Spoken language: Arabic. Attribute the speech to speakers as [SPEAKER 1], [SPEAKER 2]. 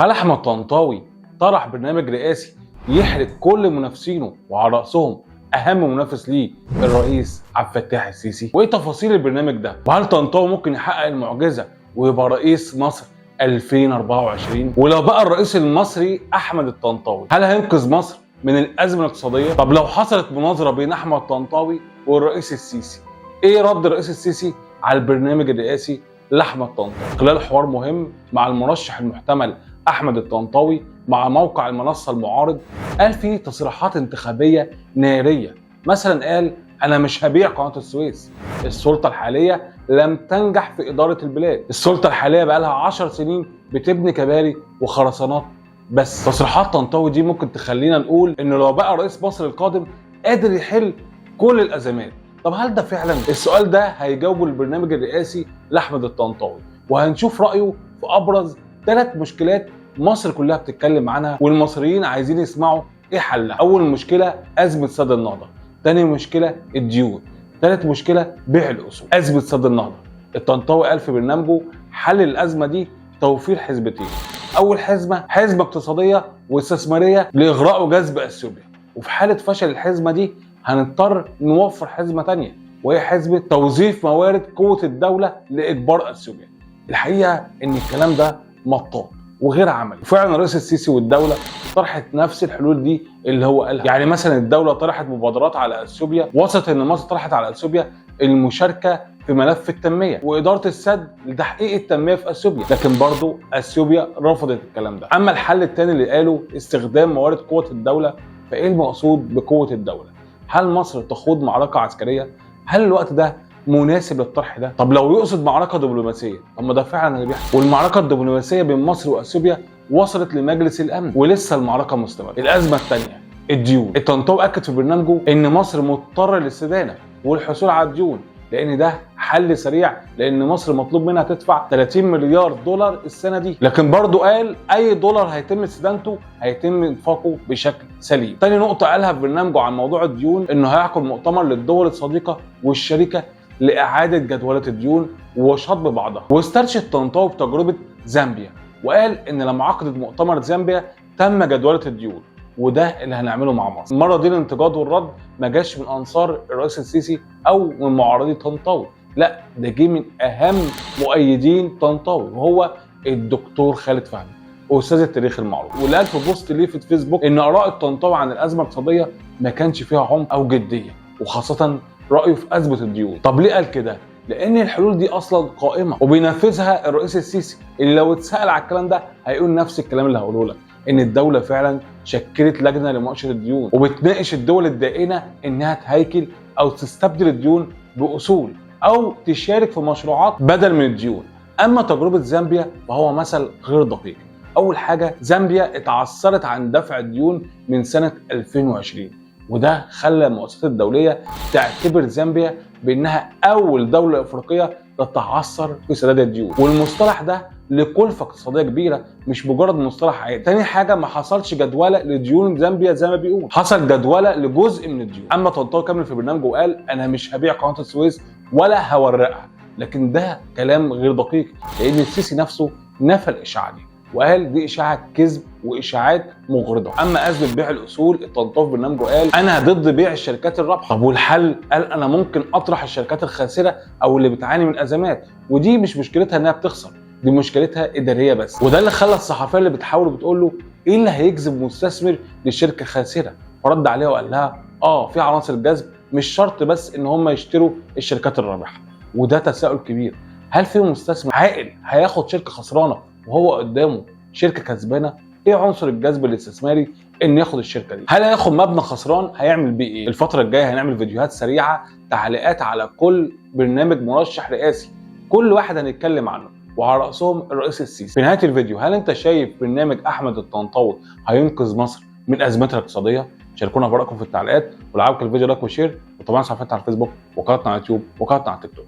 [SPEAKER 1] هل احمد طنطاوي طرح برنامج رئاسي يحرق كل منافسينه وعلى راسهم اهم منافس ليه الرئيس عبد الفتاح السيسي؟ وايه تفاصيل البرنامج ده؟ وهل طنطاوي ممكن يحقق المعجزه ويبقى رئيس مصر 2024؟ ولو بقى الرئيس المصري احمد الطنطاوي هل هينقذ مصر من الازمه الاقتصاديه؟ طب لو حصلت مناظره بين احمد طنطاوي والرئيس السيسي، ايه رد الرئيس السيسي على البرنامج الرئاسي لاحمد طنطاوي؟ خلال حوار مهم مع المرشح المحتمل احمد الطنطاوي مع موقع المنصه المعارض، قال فيه تصريحات انتخابيه ناريه. مثلا قال: انا مش هبيع قناه السويس، السلطه الحاليه لم تنجح في اداره البلاد، السلطه الحاليه بقى لها 10 سنين بتبني كباري وخرسانات بس. تصريحات طنطاوي دي ممكن تخلينا نقول انه لو بقى رئيس مصر القادم قادر يحل كل الازمات. طب هل ده فعلا؟ السؤال ده هيجاوبه البرنامج الرئاسي لاحمد الطنطاوي، وهنشوف رايه في ابرز 3 مشكلات مصر كلها بتتكلم عنها والمصريين عايزين يسمعوا ايه حلها. اول مشكله ازمه سد النهضه، ثاني مشكله الديون، ثالث مشكله بيع الاصول. ازمه سد النهضه، الطنطاوي قال في برنامجه حل الازمه دي توفير حزبتين. اول حزمه اقتصاديه واستثماريه لاغراء وجذب اثيوبيا، وفي حاله فشل الحزمه دي هنضطر نوفر حزمه ثانيه وهي حزمه توظيف موارد قوه الدوله لاجبار اثيوبيا. الحقيقه ان الكلام ده مطاط وغير عملي، وفعلا الرئيس السيسي والدوله طرحت نفس الحلول دي اللي هو قالها. يعني مثلا الدوله طرحت مبادرات على اثيوبيا، وصلت ان مصر طرحت على اثيوبيا المشاركه في ملف التنميه واداره السد لتحقيق التنميه في اثيوبيا، لكن برضه اثيوبيا رفضت الكلام ده. اما الحل الثاني اللي قاله استخدام موارد قوه الدوله، فايه المقصود بقوه الدوله؟ هل مصر تخوض معركه عسكريه؟ هل الوقت ده مناسب للطرح ده؟ طب لو يقصد معركه دبلوماسيه، طب ما ده فعلا اللي بيحصل. والمعركه الدبلوماسيه بين مصر واثيوبيا وصلت لمجلس الامن ولسه المعركه مستمره. الازمه الثانيه الديون، الطنطاوي اكد في برنامجه ان مصر مضطره للاستدانه والحصول على الديون، لان ده حل سريع، لان مصر مطلوب منها تدفع 30 مليار دولار السنه دي. لكن برضه قال اي دولار هيتم استدانته هيتم انفاقه بشكل سليم. تاني نقطه قالها في برنامجه عن موضوع الديون انه هيعقد مؤتمر للدول الصديقه والشريكه لاعاده جدوله الديون وشطب بعضها. واسترشد طنطاوي بتجربه زامبيا، وقال ان لما عقدت مؤتمر زامبيا تم جدوله الديون، وده اللي هنعمله مع مصر. المره دي الانتقاد والرد ما جاش من انصار الرئيس السيسي او من معارضي طنطاوي، لا ده جه من اهم مؤيدين طنطاوي، وهو الدكتور خالد فهمي استاذ التاريخ المعروف، واللي قال في بوست ليه في فيسبوك ان اراء الطنطاوي عن الازمه الاقتصاديه ما كانش فيها عمق او جديه، وخاصه رايه في ازمه الديون. طب ليه قال كده؟ لان الحلول دي اصلا قائمه وبينفذها الرئيس السيسي، اللي لو اتسال على الكلام ده هيقول نفس الكلام اللي هقوله لك، ان الدوله فعلا شكلت لجنه لمناقشه الديون وبتناقش الدول الدائنه انها تهيكل او تستبدل الديون باصول او تشارك في مشروعات بدل من الديون. اما تجربه زامبيا فهو مثل غير دقيق. اول حاجه زامبيا اتعثرت عن دفع الديون من سنه 2020، وده خلى المؤسسات الدوليه تعتبر زامبيا بانها اول دوله افريقيه تتعثر في سداد الديون، والمصطلح ده لكلفه اقتصاديه كبيره مش مجرد مصطلح عادي. تاني حاجه ما حصلش جدوله لديون زامبيا زي ما بيقول، حصل جدوله لجزء من الديون. اما طنطاوي كمل في برنامجه وقال انا مش هبيع قناه السويس ولا هورقها، لكن ده كلام غير دقيق لان السيسي نفسه نفى الاشاعه دي وقال دي اشاعه كذب واشاعات مغرضه. اما ازمه بيع الاصول، الطنطاوي في برنامجه قال انا ضد بيع الشركات الرابحه. طب والحل؟ قال انا ممكن اطرح الشركات الخاسره او اللي بتعاني من ازمات، ودي مش مشكلتها انها بتخسر، دي مشكلتها اداريه بس. وده اللي خلى الصحفيه اللي بتحاول بتقول له ايه اللي هيجذب مستثمر لشركه خاسره، فرد عليها وقال لها في عناصر جذب، مش شرط بس ان هم يشتروا الشركات الرابحه. وده تساؤل كبير، هل في مستثمر عاقل هياخد شركه خسرانه وهو قدامه شركه كسبانه؟ ايه عنصر الجذب الاستثماري ان ياخد الشركه دي؟ هل هياخد مبنى خسران هيعمل بيه ايه؟ الفتره الجايه هنعمل فيديوهات سريعه تعليقات على كل برنامج مرشح رئاسي، كل واحد هنتكلم عنه وعلى راسهم الرئيس السيسي. في نهايه الفيديو، هل انت شايف برنامج احمد الطنطاوي هينقذ مصر من ازمتها الاقتصاديه؟ شاركونا برايكم في التعليقات، ولو عجبك الفيديو لايك وشير، وطبعا صفحتنا على الفيسبوك وقناتنا على اليوتيوب وقناتنا على التيك توك.